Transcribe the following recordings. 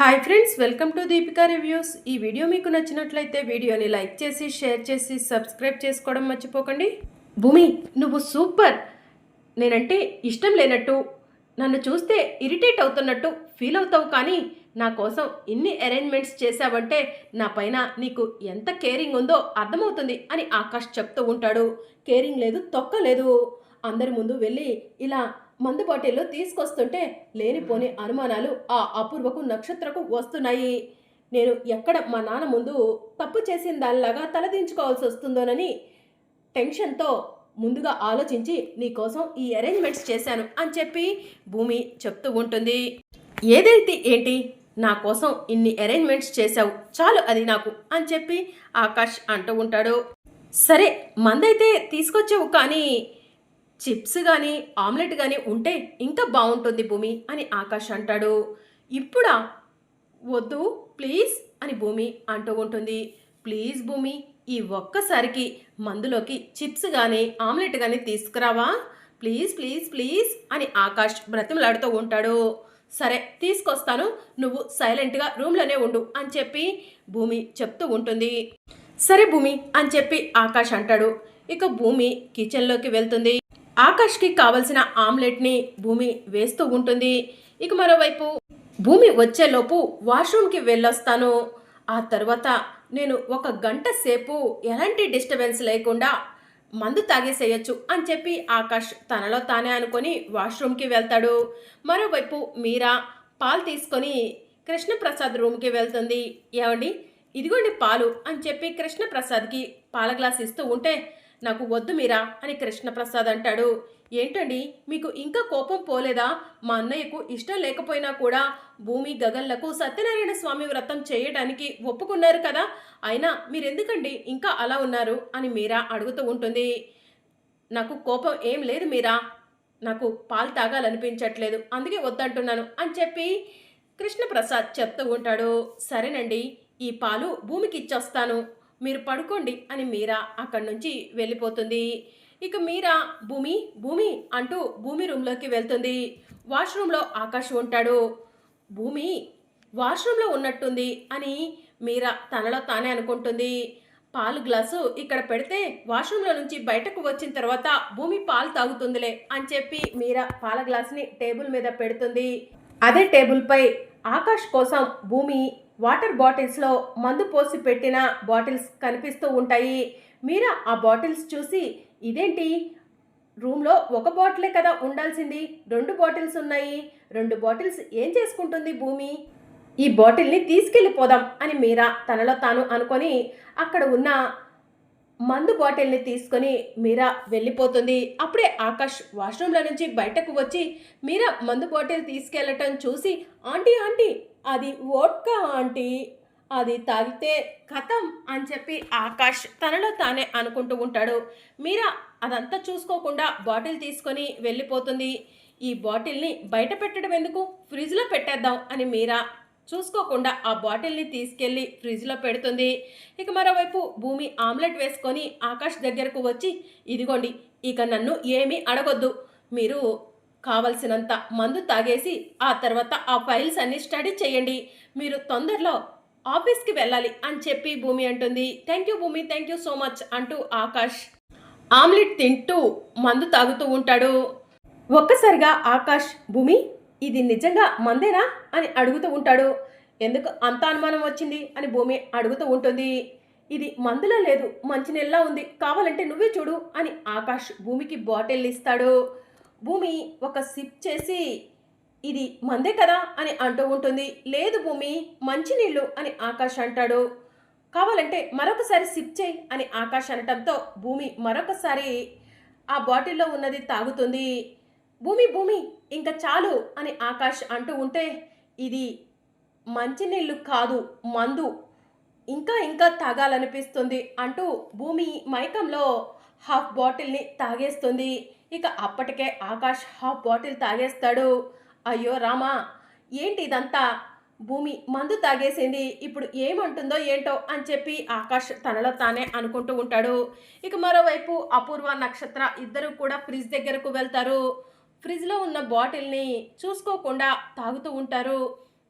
Hi friends, welcome to Deepika reviews. ఈ video మీకు నచ్చినట్లయితే వీడియోని లైక్ చేసి షేర్ చేసి సబ్స్క్రైబ్ చేసుకోవడం మర్చిపోకండి. భూమి, నువ్వు సూపర్. నేనంటే ఇష్టం లేనట్టు, నన్ను చూస్తే ఇరిటేట్ అవుతున్నట్టు ఫీల్ అవుతావు, కానీ నా కోసం ఇన్ని అరేంజ్మెంట్స్ చేశావంటే నా పైన నీకు ఎంత కేరింగ్ ఉందో అర్థమవుతుంది అని ఆకాష్ చెప్తూ ఉంటాడు. కేరింగ్ లేదు, తొక్క లేదు. అందరి ముందు వెళ్ళి ఇలా మందు బాటిల్లో తీసుకొస్తుంటే లేనిపోని అనుమానాలు ఆ అపూర్వకు నక్షత్రకు వస్తున్నాయి. నేను ఎక్కడ మా నాన్న ముందు తప్పు చేసిన దానిలాగా తలదించుకోవాల్సి వస్తుందోనని టెన్షన్తో ముందుగా ఆలోచించి నీకోసం ఈ అరేంజ్మెంట్స్ చేశాను అని చెప్పి భూమి చెప్తూ ఉంటుంది. ఏదైతే ఏంటి, నా కోసం ఇన్ని అరేంజ్మెంట్స్ చేశావు, చాలు అది నాకు అని చెప్పి ఆకాష్ అంటూ ఉంటాడు. సరే, మందైతే తీసుకొచ్చావు, కానీ చిప్స్ కానీ ఆమ్లెట్ కానీ ఉంటే ఇంకా బాగుంటుంది భూమి అని ఆకాష్ అంటాడు. ఇప్పుడా? వద్దు ప్లీజ్ అని భూమి అంటూ ఉంటుంది. ప్లీజ్ భూమి, ఈ ఒక్కసారికి మందులోకి చిప్స్ కానీ ఆమ్లెట్ కానీ తీసుకురావా, ప్లీజ్ ప్లీజ్ ప్లీజ్ అని ఆకాష్ బ్రతిమలాడుతూ ఉంటాడు. సరే తీసుకొస్తాను, నువ్వు సైలెంట్గా రూమ్లోనే ఉండు అని చెప్పి భూమి చెప్తూ ఉంటుంది. సరే భూమి అని చెప్పి ఆకాష్ అంటాడు. ఇక భూమి కిచెన్లోకి వెళ్తుంది. ఆకాష్కి కావలసిన ఆమ్లెట్ని భూమి వేస్తూ ఉంటుంది. ఇక మరోవైపు భూమి వచ్చేలోపు వాష్రూమ్కి వెళ్ళొస్తాను, ఆ తర్వాత నేను 1 గంట సేపు ఎలాంటి డిస్టర్బెన్స్ లేకుండా మందు తాగేసేయచ్చు అని చెప్పి ఆకాష్ తనలో తానే అనుకొని వాష్రూమ్కి వెళ్తాడు. మరోవైపు మీరా పాలు తీసుకొని కృష్ణప్రసాద్ రూమ్కి వెళ్తుంది. ఏమండి, ఇదిగోండి పాలు అని చెప్పి కృష్ణప్రసాద్కి పాల గ్లాస్ ఇస్తూ ఉంటే, నాకు వద్దు మీరా అని కృష్ణప్రసాద్ అంటాడు. ఏంటండి, మీకు ఇంకా కోపం పోలేదా? మా అన్నయ్యకు ఇష్టం లేకపోయినా కూడా భూమి గగన్లకు సత్యనారాయణ స్వామి వ్రతం చేయడానికి ఒప్పుకున్నారు కదా, అయినా మీరెందుకండి ఇంకా అలా ఉన్నారు అని మీరా అడుగుతూ ఉంటుంది. నాకు కోపం ఏం లేదు మీరా, నాకు పాలు తాగాలనిపించట్లేదు, అందుకే వద్దంటున్నాను అని చెప్పి కృష్ణప్రసాద్ చెప్తూ ఉంటాడు. సరేనండి, ఈ పాలు భూమికి ఇచ్చొస్తాను, మీరు పడుకోండి అని మీరా అక్కడి నుంచి వెళ్ళిపోతుంది. ఇక మీరా భూమి భూమి అంటూ భూమి రూమ్లోకి వెళ్తుంది. వాష్రూమ్లో ఆకాష్ ఉంటాడు. భూమి వాష్రూమ్లో ఉన్నట్టుంది అని మీరా తనలో తానే అనుకుంటుంది. పాలు గ్లాసు ఇక్కడ పెడితే వాష్రూమ్లో నుంచి బయటకు వచ్చిన తర్వాత భూమి పాలు తాగుతుందిలే అని చెప్పి మీరా పాల గ్లాస్ని టేబుల్ మీద పెడుతుంది. అదే టేబుల్పై ఆకాష్ కోసం భూమి వాటర్ బాటిల్స్లో మందు పోసి పెట్టిన బాటిల్స్ కనిపిస్తూ ఉంటాయి. మీరా ఆ బాటిల్స్ చూసి, ఇదేంటి, రూమ్లో 1 బాటిలే కదా ఉండాల్సింది, 2 బాటిల్స్ ఉన్నాయి, 2 బాటిల్స్ ఏం చేసుకుంటుంది భూమి, ఈ బాటిల్ని తీసుకెళ్ళిపోదాం అని మీరా తనలో తాను అనుకొని అక్కడ ఉన్న మందు బాటిల్ని తీసుకొని మీరా వెళ్ళిపోతుంది. అప్పుడే ఆకాష్ వాష్రూమ్లో నుంచి బయటకు వచ్చి మీరా మందు బాటిల్ తీసుకెళ్ళటం చూసి, ఆంటీ ఆంటీ, అది వోడ్కా ఆంటీ, అది తాగితే కథం అని చెప్పి ఆకాష్ తనలో తానే అనుకుంటూ ఉంటాడు. మీరా అదంతా చూసుకోకుండా బాటిల్ తీసుకొని వెళ్ళిపోతుంది. ఈ బాటిల్ని బయట పెట్టడం ఎందుకు, ఫ్రిడ్జ్లో పెట్టేద్దాం అని మీరా చూసుకోకుండా ఆ బాటిల్ని తీసుకెళ్ళి ఫ్రిడ్జ్లో పెడుతుంది. ఇక మరోవైపు భూమి ఆమ్లెట్ వేసుకొని ఆకాష్ దగ్గరకు వచ్చి, ఇదిగోండి, ఇక నన్ను ఏమీ అడగొద్దు, మీరు కావలసినంత మందు తాగేసి ఆ తర్వాత ఆ ఫైల్స్ అన్ని స్టడీ చేయండి, మీరు తొందరలో ఆఫీస్కి వెళ్ళాలి అని చెప్పి భూమి అంటుంది. థ్యాంక్ యూ భూమి, థ్యాంక్ యూ సో మచ్ అంటూ ఆకాష్ ఆమ్లెట్ తింటూ మందు తాగుతూ ఉంటాడు. ఒక్కసారిగా ఆకాష్, భూమి ఇది నిజంగా మందేనా అని అడుగుతూ ఉంటాడు. ఎందుకు అంత అనుమానం వచ్చింది అని భూమి అడుగుతూ ఉంటుంది. ఇది మందులా లేదు, మంచినీళ్ళలా ఉంది, కావాలంటే నువ్వే చూడు అని ఆకాష్ భూమికి బాటిల్ ఇస్తాడు. భూమి ఒక సిప్ చేసి, ఇది మందే కదా అని అంటూ ఉంటుంది. లేదు భూమి, మంచినీళ్ళు అని ఆకాష్ అంటాడు. కావాలంటే మరొకసారి సిప్ చేయి అని ఆకాష్ అనటంతో భూమి మరొకసారి ఆ బాటిల్లో ఉన్నది తాగుతుంది. భూమి భూమి ఇంకా చాలు అని ఆకాష్ అంటూ ఉంటే, ఇది మంచినీళ్ళు కాదు, మందు, ఇంకా ఇంకా తాగాలనిపిస్తుంది అంటూ భూమి మైకంలో హాఫ్ బాటిల్ని తాగేస్తుంది. ఇక అప్పటికే ఆకాష్ హాఫ్ బాటిల్ తాగేస్తాడు. అయ్యో రామా, ఏంటి ఇదంతా, భూమి మందు తాగేసింది, ఇప్పుడు ఏమంటుందో ఏంటో అని చెప్పి ఆకాష్ తనలో తానే అనుకుంటూ ఉంటాడు. ఇక మరోవైపు అపూర్వ నక్షత్ర ఇద్దరు కూడా ఫ్రిడ్జ్ దగ్గరకు వెళ్తారు. ఫ్రిడ్జ్లో ఉన్న బాటిల్ని చూసుకోకుండా తాగుతూ ఉంటారు.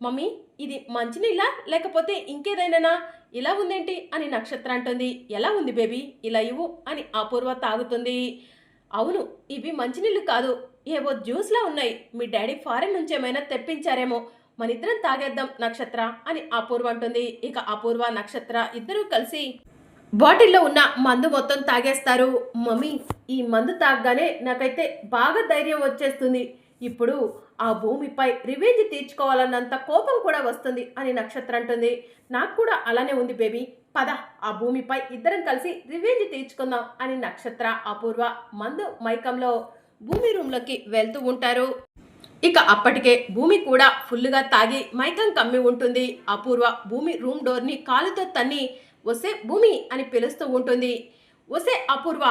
మమ్మీ ఇది మంచినీళ్ళ లేకపోతే ఇంకేదైనానా ఇలా ఉందేంటి అని నక్షత్ర అంటుంది. ఎలా ఉంది బేబీ, ఇలా ఇవ్వు అని అపూర్వ తాగుతుంది. అవును, ఇవి మంచినీళ్ళు కాదు, ఏవో జ్యూస్లా ఉన్నాయి. మీ డాడీ ఫారెన్ నుంచి ఏమైనా తెప్పించారేమో, మనిద్దరం తాగేద్దాం నక్షత్ర అని అపూర్వ అంటుంది. ఇక అపూర్వ నక్షత్ర ఇద్దరూ కలిసి బాటిల్లో ఉన్న మందు మొత్తం తాగేస్తారు. మమ్మీ ఈ మందు తాగగానే నాకైతే బాగా ధైర్యం వచ్చేస్తుంది. ఇప్పుడు ఆ భూమిపై రివెంజ్ తీర్చుకోవాలన్నంత కోపం కూడా వస్తుంది అని నక్షత్ర అంటుంది. నాకు కూడా అలానే ఉంది బేబీ, పద ఆ భూమిపై ఇద్దరం కలిసి రివెంజ్ తీర్చుకుందాం అని నక్షత్ర అపూర్వ మందు మైకంలో భూమి రూమ్లోకి వెళ్తూ ఉంటారు. ఇక అప్పటికే భూమి కూడా ఫుల్గా తాగి మైకం కమ్మి ఉంటుంది. అపూర్వ భూమి రూమ్ డోర్ని కాలుతో తన్ని వసే భూమి అని పిలుస్తూ ఉంటుంది. వసే అపూర్వ,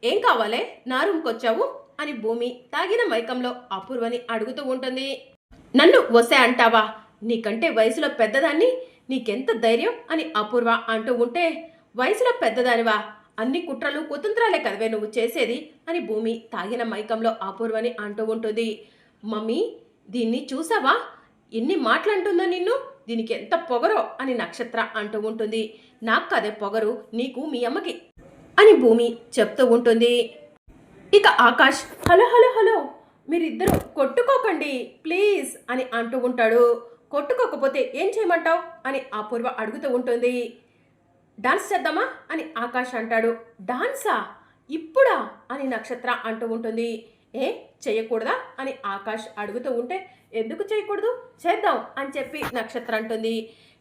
ఏం కావాలే, నా రూమ్కి వచ్చావు అని భూమి తాగిన మైకంలో అపూర్వని అడుగుతూ ఉంటుంది. నన్ను వసే అంటావా, నీకంటే వయసులో పెద్దదాన్ని, నీకెంత ధైర్యం అని అపూర్వ అంటూ ఉంటే, వయసులో పెద్దదానివా, అన్ని కుట్రలు కుతంత్రాలే కదవే నువ్వు చేసేది అని భూమి తాగిన మైకంలో అపూర్వని అంటూ ఉంటుంది. మమ్మీ దీన్ని చూసావా, ఎన్ని మాటలంటుందో నిన్ను, దీనికి ఎంత పొగరో అని నక్షత్ర అంటూ ఉంటుంది. నాకు కదే పొగరు, నీకు మీ అమ్మకి అని భూమి చెప్తూ ఉంటుంది. ఇక ఆకాష్, హలో హలో హలో, మీరిద్దరూ కొట్టుకోకండి ప్లీజ్ అని అంటూ ఉంటాడు. కొట్టుకోకపోతే ఏం చేయమంటావు అని అపూర్వ అడుగుతూ ఉంటుంది. డాన్స్ చేద్దామా అని ఆకాష్ అంటాడు. డాన్సా, ఇప్పుడా అని నక్షత్ర అంటూ ఉంటుంది. ఏ చెయ్యకూడదా అని ఆకాష్ అడుగుతూ ఉంటే, ఎందుకు చేయకూడదు, చేద్దాం అని చెప్పి నక్షత్ర అంటుంది.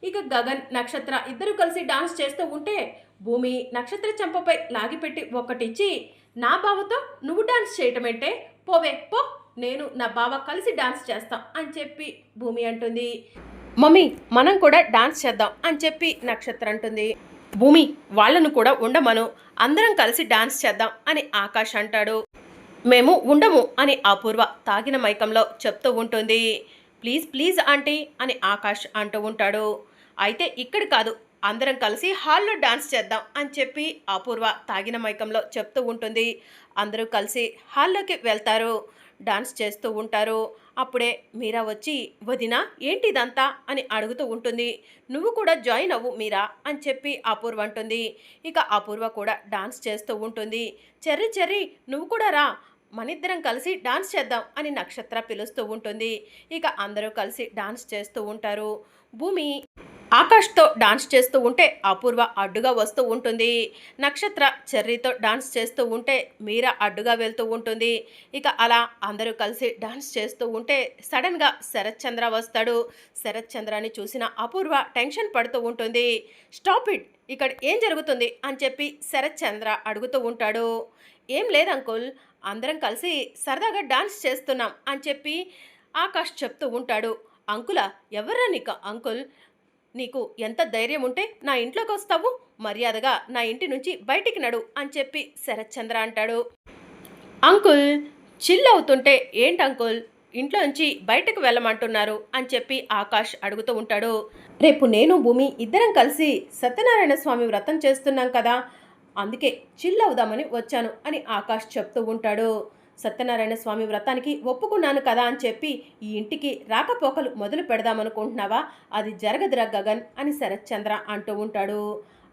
ఇక గగన్ నక్షత్ర ఇద్దరు కలిసి డాన్స్ చేస్తూ ఉంటే భూమి నక్షత్ర చెంపపై లాగిపెట్టి ఒక్కటిచ్చి, నా బావతో నువ్వు డాన్స్ చేయటం ఏంటే, పోవే పో, నేను నా బావ కలిసి డాన్స్ చేస్తాం అని చెప్పి భూమి అంటుంది. మమ్మీ మనం కూడా డాన్స్ చేద్దాం అని చెప్పి నక్షత్ర అంటుంది. భూమి వాళ్ళను కూడా ఉండమను, అందరం కలిసి డాన్స్ చేద్దాం అని ఆకాష్ అంటాడు. మేము ఉండము అని అపూర్వ తాగిన మైకంలో చెప్తూ ఉంటుంది. ప్లీజ్ ప్లీజ్ ఆంటీ అని ఆకాష్ అంటూ ఉంటాడు. అయితే ఇక్కడ కాదు, అందరం కలిసి హాల్లో డాన్స్ చేద్దాం అని చెప్పి అపూర్వ తాగిన మైకంలో చెప్తూ ఉంటుంది. అందరూ కలిసి హాల్లోకి వెళ్తారు, డాన్స్ చేస్తూ ఉంటారు. అప్పుడే మీరా వచ్చి, వదినా ఏంటిదంతా అని అడుగుతూ ఉంటుంది. నువ్వు కూడా జాయిన్ అవ్వు మీరా అని చెప్పి అపూర్వ అంటుంది. ఇక అపూర్వ కూడా డాన్స్ చేస్తూ ఉంటుంది. చెర్రీ చెర్రీ నువ్వు కూడా రా, మనిద్దరం కలిసి డాన్స్ చేద్దాం అని నక్షత్ర పిలుస్తూ ఉంటుంది. ఇక అందరూ కలిసి డాన్స్ చేస్తూ ఉంటారు. భూమి ఆకాష్తో డాన్స్ చేస్తూ ఉంటే అపూర్వ అడ్డుగా వస్తూ ఉంటుంది. నక్షత్ర చెర్రీతో డాన్స్ చేస్తూ ఉంటే మీరా అడ్డుగా వెళ్తూ ఉంటుంది. ఇక అలా అందరూ కలిసి డాన్స్ చేస్తూ ఉంటే సడన్గా శరత్ చంద్ర వస్తాడు. శరత్ చంద్రాని చూసిన అపూర్వ టెన్షన్ పడుతూ ఉంటుంది. స్టాప్ ఇట్, ఇక్కడ ఏం జరుగుతుంది అని చెప్పి శరత్ చంద్ర అడుగుతూ ఉంటాడు. ఏం లేదు అంకుల్, అందరం కలిసి సరదాగా డాన్స్ చేస్తున్నాం అని చెప్పి ఆకాష్ చెప్తూ ఉంటాడు. అంకులా, ఎవర్రా నీకు అంకుల్, నీకు ఎంత ధైర్యం ఉంటే నా ఇంట్లోకి వస్తావు, మర్యాదగా నా ఇంటి నుంచి బయటికి నడు అని చెప్పి శరత్ చంద్ర అంటాడు. అంకుల్ చిల్ అవుతుంటే ఏంటి అంకుల్, ఇంట్లో నుంచి బయటకు వెళ్ళమంటున్నారు అని చెప్పి ఆకాష్ అడుగుతూ ఉంటాడు. రేపు నేను భూమి ఇద్దరం కలిసి సత్యనారాయణ స్వామి వ్రతం చేస్తున్నాం కదా, అందుకే చిల్ అవుదామని వచ్చాను అని ఆకాష్ చెప్తూ ఉంటాడు. సత్యనారాయణ స్వామి వ్రతానికి ఒప్పుకున్నాను కదా అని చెప్పి ఈ ఇంటికి రాకపోకలు మొదలు పెడదామనుకుంటున్నావా, అది జరగదురా గగన్ అని శరత్ చంద్ర అంటూ ఉంటాడు.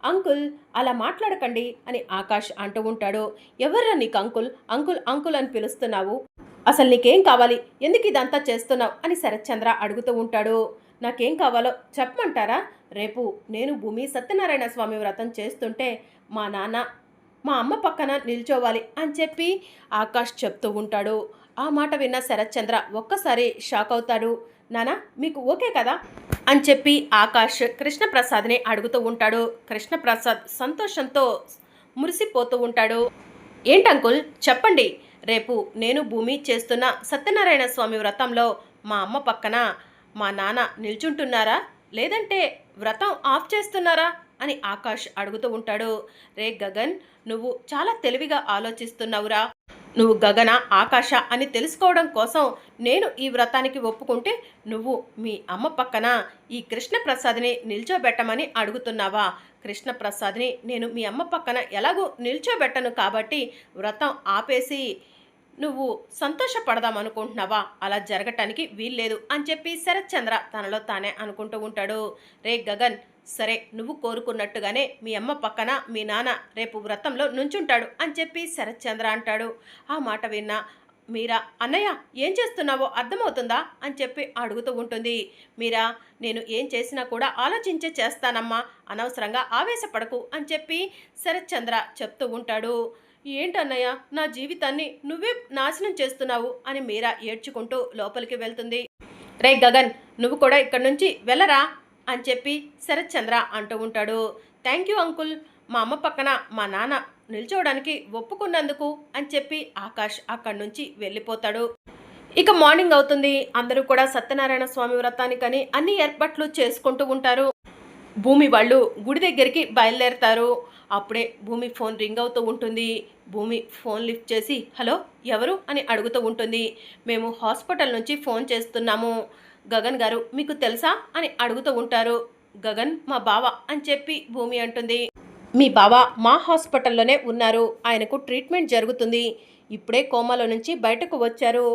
అంకుల్ అలా మాట్లాడకండి అని ఆకాష్ అంటూ ఉంటాడు. ఎవర్రా నీకు అంకుల్, అంకుల్ అంకుల్ అని పిలుస్తున్నావు, అసలు నీకేం కావాలి, ఎందుకు ఇదంతా చేస్తున్నావు అని శరత్ చంద్ర అడుగుతూ ఉంటాడు. నాకేం కావాలో చెప్పమంటారా, రేపు నేను భూమి సత్యనారాయణ స్వామి వ్రతం చేస్తుంటే మా నాన్న మా అమ్మ పక్కన నిల్చోవాలి అని చెప్పి ఆకాష్ చెప్తూ ఉంటాడు. ఆ మాట విన్న శరత్ చంద్ర ఒక్కసారి షాక్ అవుతాడు. నానా మీకు ఓకే కదా అని చెప్పి ఆకాష్ కృష్ణప్రసాద్ని అడుగుతూ ఉంటాడు. కృష్ణప్రసాద్ సంతోషంతో మురిసిపోతూ ఉంటాడు. ఏంటంకుల్ చెప్పండి, రేపు నేను భూమి చేస్తున్న సత్యనారాయణ స్వామి వ్రతంలో మా అమ్మ పక్కన మా నాన్న నిల్చుంటున్నారా, లేదంటే వ్రతం ఆఫ్ చేస్తున్నారా అని ఆకాష్ అడుగుతూ ఉంటాడు. రే గగన్, నువ్వు చాలా తెలివిగా ఆలోచిస్తున్నావురా, నువ్వు గగన ఆకాశ అని తెలుసుకోవడం కోసం నేను ఈ వ్రతానికి ఒప్పుకుంటే నువ్వు మీ అమ్మ పక్కన ఈ కృష్ణప్రసాద్ని నిల్చోబెట్టమని అడుగుతున్నావా, కృష్ణప్రసాద్ని నేను మీ అమ్మ పక్కన ఎలాగో నిల్చోబెట్టను కాబట్టి వ్రతం ఆపేసి నువ్వు సంతోషపడదాం అనుకుంటున్నావా? అలా జరగటానికి వీల్లేదు అని చెప్పి శరత్చంద్ర తనలో తానే అనుకుంటూ ఉంటాడు. రే గగన్, సరే నువ్వు కోరుకున్నట్టుగానే మీ అమ్మ పక్కన మీ నాన్న రేపు వ్రతంలో నుంచుంటాడు అని చెప్పి శరత్చంద్ర అంటాడు. ఆ మాట విన్న మీరా, అన్నయ్య ఏం చేస్తున్నావో అర్థమవుతుందా అని చెప్పి అడుగుతూ ఉంటుంది. మీరా, నేను ఏం చేసినా కూడా ఆలోచించే చేస్తానమ్మా, అనవసరంగా ఆవేశపడకు అని చెప్పి శరత్చంద్ర చెప్తూ ఉంటాడు. ఏంటన్నయ్య, నా జీవితాన్ని నువ్వే నాశనం చేస్తున్నావు అని మీరా ఏడ్చుకుంటూ లోపలికి వెళ్తుంది. రే గగన్, నువ్వు కూడా ఇక్కడి నుంచి వెళ్ళరా అని చెప్పి శరత్చంద్ర అంటూ ఉంటాడు. థ్యాంక్ యూ అంకుల్, మా అమ్మ పక్కన మా నాన్న నిల్చోవడానికి ఒప్పుకున్నందుకు అని చెప్పి ఆకాష్ అక్కడి నుంచి వెళ్ళిపోతాడు. ఇక మార్నింగ్ అవుతుంది. అందరూ కూడా సత్యనారాయణ స్వామి వ్రతానికని అన్ని ఏర్పాట్లు చేసుకుంటూ ఉంటారు. భూమి వాళ్ళు గుడి దగ్గరికి బయలుదేరతారు. అప్పుడే భూమి ఫోన్ రింగ్ అవుతూ ఉంటుంది. భూమి ఫోన్ లిఫ్ట్ చేసి హలో ఎవరు అని అడుగుతూ ఉంటుంది. మేము హాస్పిటల్ నుంచి ఫోన్ చేస్తున్నాము, గగన్ గారు మీకు తెలుసా అని అడుగుతూ ఉంటారు. గగన్ మా బావ అని చెప్పి భూమి అంటుంది. మీ బావ మా హాస్పిటల్లోనే ఉన్నారు, ఆయనకు ట్రీట్మెంట్ జరుగుతుంది, ఇప్పుడే కోమాలో నుంచి బయటకు వచ్చారు,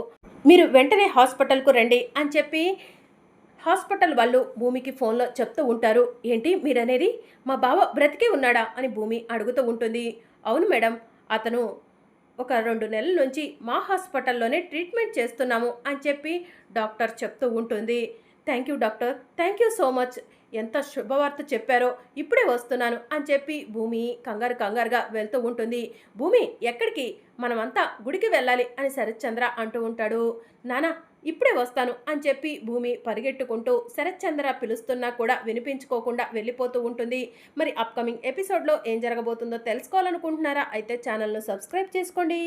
మీరు వెంటనే హాస్పిటల్కు రండి అని చెప్పి హాస్పిటల్ వాళ్ళు భూమికి ఫోన్లో చెప్తూ ఉంటారు. ఏంటి మీరనేది? మా బావ బ్రతికే ఉన్నాడా అని భూమి అడుగుతూ ఉంటుంది. అవును మేడం, అతను ఒక 2 నెలల నుంచి మా హాస్పిటల్లోనే ట్రీట్మెంట్ చేస్తున్నాము అని చెప్పి డాక్టర్ చెప్తూ ఉంటుంది. Thank you doctor, thank you so much, ఎంత శుభవార్త చెప్పారో, ఇప్పుడే వస్తున్నాను అని చెప్పి భూమి కంగారుగా వెళ్తూ ఉంటుంది. భూమి ఎక్కడికి? మనమంతా గుడికి వెళ్ళాలి అని శరత్చంద్ర అంటూ ఉంటాడు. నానా ఇప్పుడే వస్తాను అని చెప్పి భూమి పరిగెట్టుకుంటూ శరత్చంద్ర పిలుస్తున్నా కూడా వినిపించుకోకుండా వెళ్ళిపోతూ ఉంటుంది. మరి అప్కమింగ్ ఎపిసోడ్లో ఏం జరగబోతుందో తెలుసుకోవాలనుకుంటున్నారా? అయితే ఛానల్ను సబ్స్క్రైబ్ చేసుకోండి.